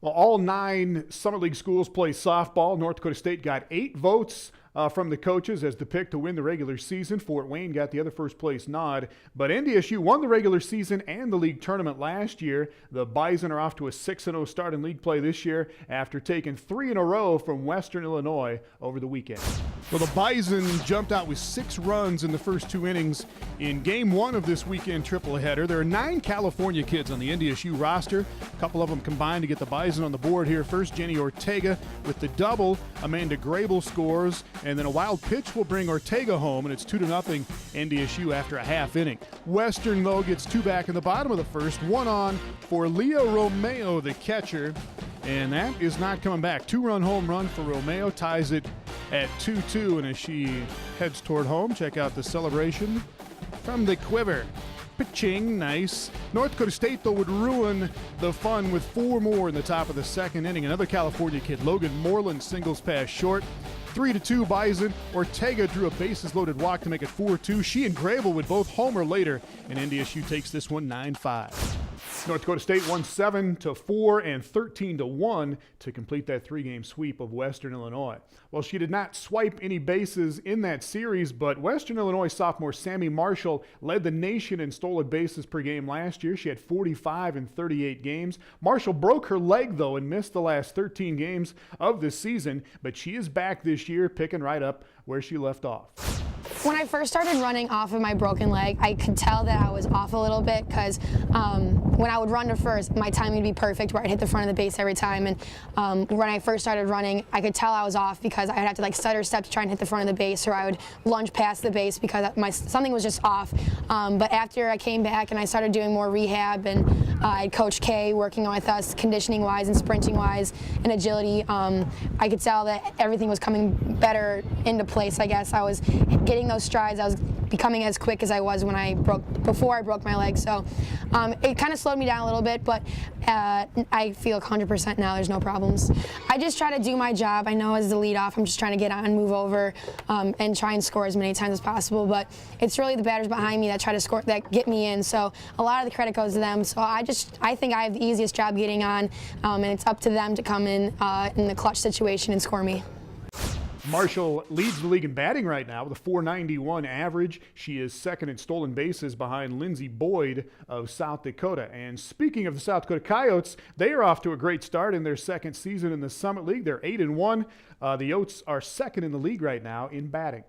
Well, all 9 Summer League schools play softball. North Dakota State got 8 votes from the coaches as the pick to win the regular season. Fort Wayne got the other first place nod. But NDSU won the regular season and the league tournament last year. The Bison are off to a 6-0 start in league play this year after taking 3 in a row from Western Illinois over the weekend. Well, the Bison jumped out with 6 runs in the first 2 innings in game 1 of this weekend tripleheader. There are 9 California kids on the NDSU roster. A couple of them combined to get the Bison on the board here. First, Jenny Ortega with the double. Amanda Grable scores. And then a wild pitch will bring Ortega home, and it's 2-0 NDSU after a half inning. Western, though, gets 2 back in the bottom of the first. 1 on for Leah Romeo, the catcher, and that is not coming back. 2-run home run for Romeo, ties it at 2-2, and as she heads toward home, check out the celebration from the quiver. Pitching, nice. North Dakota State, though, would ruin the fun with 4 more in the top of the second inning. Another California kid, Logan Moreland, singles past short. 3-2 Bison. Ortega drew a bases-loaded walk to make it 4-2. She and Grable would both homer later, and NDSU takes this one 9-5. North Dakota State won 7-4 and 13-1 to complete that 3-game sweep of Western Illinois. Well, she did not swipe any bases in that series, but Western Illinois sophomore Sammy Marshall led the nation in stolen bases per game last year. She had 45 in 38 games. Marshall broke her leg, though, and missed the last 13 games of the season, but she is back this year, picking right up where she left off. When I first started running off of my broken leg, I could tell that I was off a little bit because when I would run to first, my timing would be perfect where I'd hit the front of the base every time. And when I first started running, I could tell I was off because I'd have to like stutter step to try and hit the front of the base, or I would lunge past the base because something was just off. But after I came back and I started doing more rehab, and I had Coach K working with us conditioning-wise and sprinting-wise and agility, I could tell that everything was coming better into place, I guess. I was getting those strides. I was becoming as quick as I was before I broke my leg. So it kind of slowed me down a little bit, but I feel 100% now. There's no problems. I just try to do my job. I know as the leadoff, I'm just trying to get on, move over, and try and score as many times as possible. But it's really the batters behind me that try to score, that get me in. So a lot of the credit goes to them. So I think I have the easiest job getting on, and it's up to them to come in the clutch situation and score me. Marshall leads the league in batting right now with a .491 average. She is second in stolen bases behind Lindsey Boyd of South Dakota. And speaking of the South Dakota Coyotes, they are off to a great start in their second season in the Summit League. They're 8-1. The Yotes are second in the league right now in batting.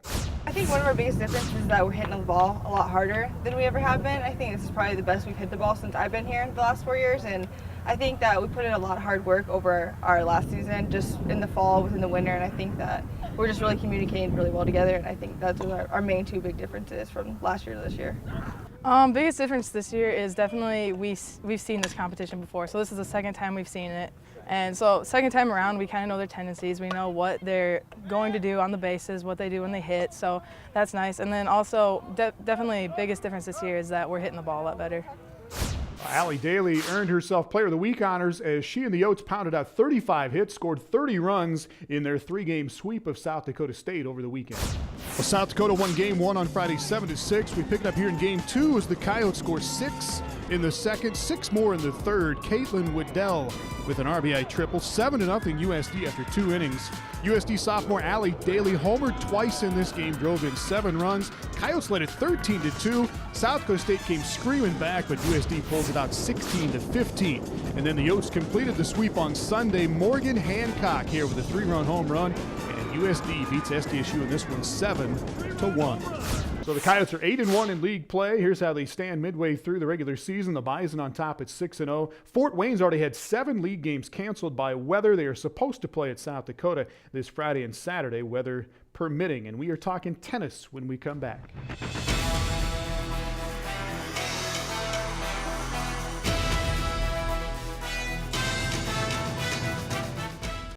I think one of our biggest differences is that we're hitting the ball a lot harder than we ever have been. I think this is probably the best we've hit the ball since I've been here in the last 4 years, and I think that we put in a lot of hard work over our last season, just in the fall, within the winter, and I think that we're just really communicating really well together, and I think that's what our main 2 big differences from last year to this year. Biggest difference this year is definitely we've seen this competition before, so this is the second time we've seen it. And so second time around, we kind of know their tendencies. We know what they're going to do on the bases, what they do when they hit, so that's nice. And then also definitely biggest difference this year is that we're hitting the ball a lot better. Allie Daly earned herself Player of the Week honors as she and the Yotes pounded out 35 hits, scored 30 runs in their 3-game sweep of South Dakota State over the weekend. Well, South Dakota won Game 1 on Friday 7-6. We pick it up here in Game 2 as the Coyotes score 6 in the second, 6 more in the third. Caitlin Waddell with an RBI triple, 7-0 USD after 2 innings. USD sophomore Allie Daly homered twice in this game, drove in 7 runs. Coyotes led it 13-2. South Dakota State came screaming back, but USD pulls it out 16-15. And then the Yotes completed the sweep on Sunday. Morgan Hancock here with a 3-run home run, and USD beats SDSU in this one 7-1. So the Coyotes are 8-1 in league play. Here's how they stand midway through the regular season. The Bison on top at 6-0. Fort Wayne's already had 7 league games canceled by weather. They are supposed to play at South Dakota this Friday and Saturday, weather permitting. And we are talking tennis when we come back.